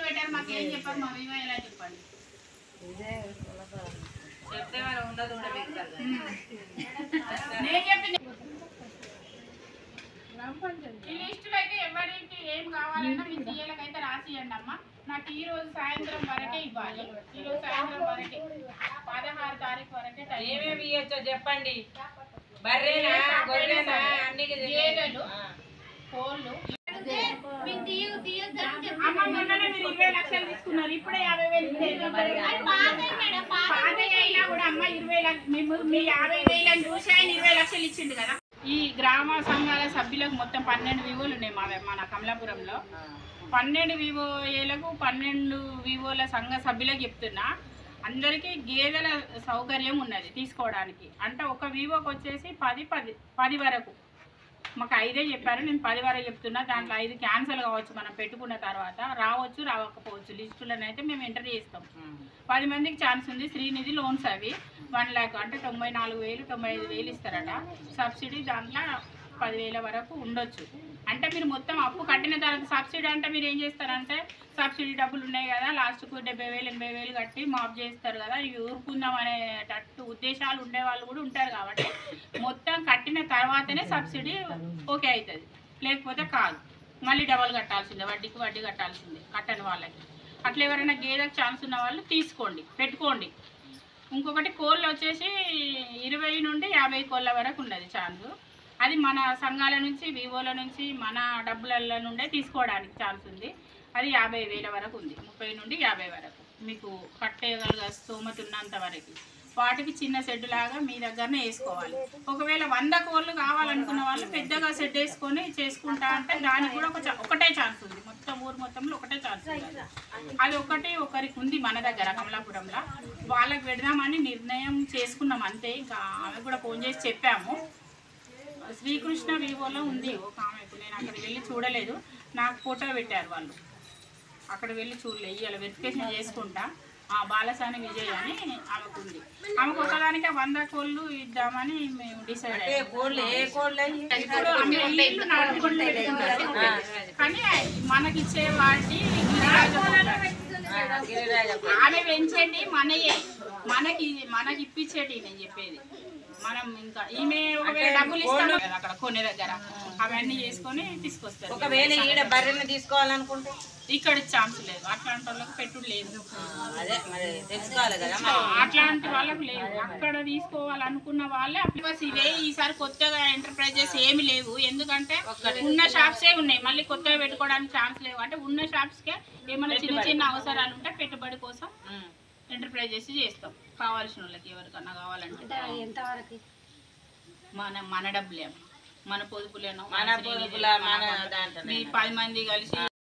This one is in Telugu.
పెట్టారు మాకేం చెప్పారు మా వివో ఎలా చెప్పండి చెప్తే వాళ్ళు ఉండదు కూడా నేను చెప్పింది ఈ లిస్టులో అయితే ఎవరికి ఏం కావాలన్నా మీ సీఏలకు అయితే రాసియండి అమ్మ నాకు ఈ రోజు సాయంత్రం వరకే ఇవ్వాలి ఈ రోజు సాయంత్రం వరకే 16 తారీఖు వరకే ఏమేమి ఇవ్వచ్చో చెప్పండి బర్రెనా గొర్రెనా అన్ని గేదెలు కోళ్ళు అమ్మ మొన్ననే మీరు 20 లక్షలు తీసుకున్నారు ఇప్పుడే 50,000 పాత అయినా కూడా అమ్మ 20 లక్షలు మీ 50,000 చూసి ఆయన 20 లక్షలు ఇచ్చిండు కదా ఈ గ్రామ సంఘాల సభ్యులకు మొత్తం 12 వివోలు ఉన్నాయి మన కమలాపురంలో 12 వివోలకు 12 వివోల సంఘ సభ్యులకు చెప్తున్నా అందరికీ గేదెల సౌకర్యం ఉన్నది తీసుకోవడానికి అంటే ఒక వివోకి వచ్చేసి 10 వరకు మాకు 5 చెప్పారు నేను 10 వరకు చెప్తున్నా దాంట్లో 5 క్యాన్సిల్ కావచ్చు మనం పెట్టుకున్న తర్వాత రావచ్చు రావకపోవచ్చు లిస్టులను అయితే మేము ఎంటర్ చేస్తాం 10 మందికి ఛాన్స్ ఉంది శ్రీనిధి లోన్స్ అవి 1 లక్ష అంటే 94,000 95,000 ఇస్తారట సబ్సిడీ దాంట్లో 10,000 వరకు ఉండొచ్చు అంటే మీరు మొత్తం అప్పు కట్టిన తర్వాత సబ్సిడీ అంటే మీరు ఏం చేస్తారంటే సబ్సిడీ డబ్బులు ఉన్నాయి కదా లాస్ట్కు 70,000 80,000 కట్టి మాఫ్ చేస్తారు కదా ఇవి ఊరుకుందాం అనేటట్టు ఉద్దేశాలు ఉండేవాళ్ళు కూడా ఉంటారు కాబట్టి మొత్తం కట్టిన తర్వాతనే సబ్సిడీ ఓకే అవుతుంది లేకపోతే కాదు మళ్ళీ డబల్ కట్టాల్సిందే వడ్డీకి వడ్డీ కట్టాల్సిందే కట్టని వాళ్ళకి అట్లా ఎవరైనా గేదెకి ఛాన్స్ ఉన్న వాళ్ళు తీసుకోండి పెట్టుకోండి ఇంకొకటి కోళ్ళు వచ్చేసి 20 నుండి 50 కోళ్ళ వరకు ఉన్నది ఛాన్స్ అది మన సంఘాల నుంచి వివోల నుంచి మన డబ్బుల నుండే తీసుకోవడానికి ఛాన్స్ ఉంది అది 50,000 వరకు ఉంది 30 నుండి 50 వరకు మీకు కట్టేయగల స్తోమత ఉన్నంత వరకు వాటికి చిన్న షెడ్ లాగా మీ దగ్గరనే వేసుకోవాలి ఒకవేళ 100 కోళ్ళు కావాలనుకున్న వాళ్ళు పెద్దగా షెడ్ వేసుకొని చేసుకుంటా అంటే దానికి కూడా ఒకటే ఛాన్స్ ఉంది మొత్తం ఊరు మొత్తంలో ఒకటే ఛాన్స్ ఉంది అది ఒకరికి ఉంది మన దగ్గర కమలాపురంలో వాళ్ళకి పెడదామని నిర్ణయం చేసుకున్నాం అంతే ఇంకా ఆమె కూడా ఫోన్ చేసి చెప్పాము శ్రీకృష్ణ వివోలో ఉంది ఒక ఆమెకు నేను అక్కడికి వెళ్ళి చూడలేదు నాకు ఫోటో పెట్టారు వాళ్ళు అక్కడ వెళ్ళి చూడలేదు ఇవాళ వెరిఫికేషన్ చేసుకుంటా బాలసాని విజయ్ అని ఆమెకు ఉంది ఆమెకు ఒకదానికి 100 కోళ్ళు ఇద్దామని మేము డిసైడ్ కానీ మనకి ఇచ్చే వాటి ఆమె పెంచేటి మనయే మనకి ఇప్పించేటి నేను చెప్పేది మనం ఇంకా ఈమె ఒకవేళ డబ్బులు ఇస్తాము అక్కడ కొనే దగ్గర అవన్నీ చేసుకొని తీసుకొస్తారు ఒకవేళ ఈడ బర్రెని తీసుకోవాలనుకుంటే ఇక్కడ ఛాన్స్ లేదు అట్లాంటి వాళ్ళకి పెట్టుడు లేదు అదే మరి తెలుసుకోవాలి కదా అట్లాంటి వాళ్ళకి లేదు అక్కడ తీసుకోవాలనుకున్న వాళ్ళే అప్లికస్ ఇవే ఈసారి కొత్తగా ఎంటర్ప్రైజెస్ ఏమి లేవు ఎందుకంటే ఉన్న షాప్సే ఉన్నాయి మళ్ళీ కొత్తగా పెట్టుకోవడానికి ఛాన్స్ లేవు అంటే ఉన్న షాప్స్కే ఏమైనా చిన్న అవసరాలు ఉంటే పెట్టుబడి కోసం ఎంటర్ప్రైజెస్ చేస్తాం కావాల్సిన వాళ్ళకి ఎవరికన్నా కావాలంటే ఎంతవరకు మన డబ్బులేమో మన పొదుపులేనో మన 10 మంది కలిసి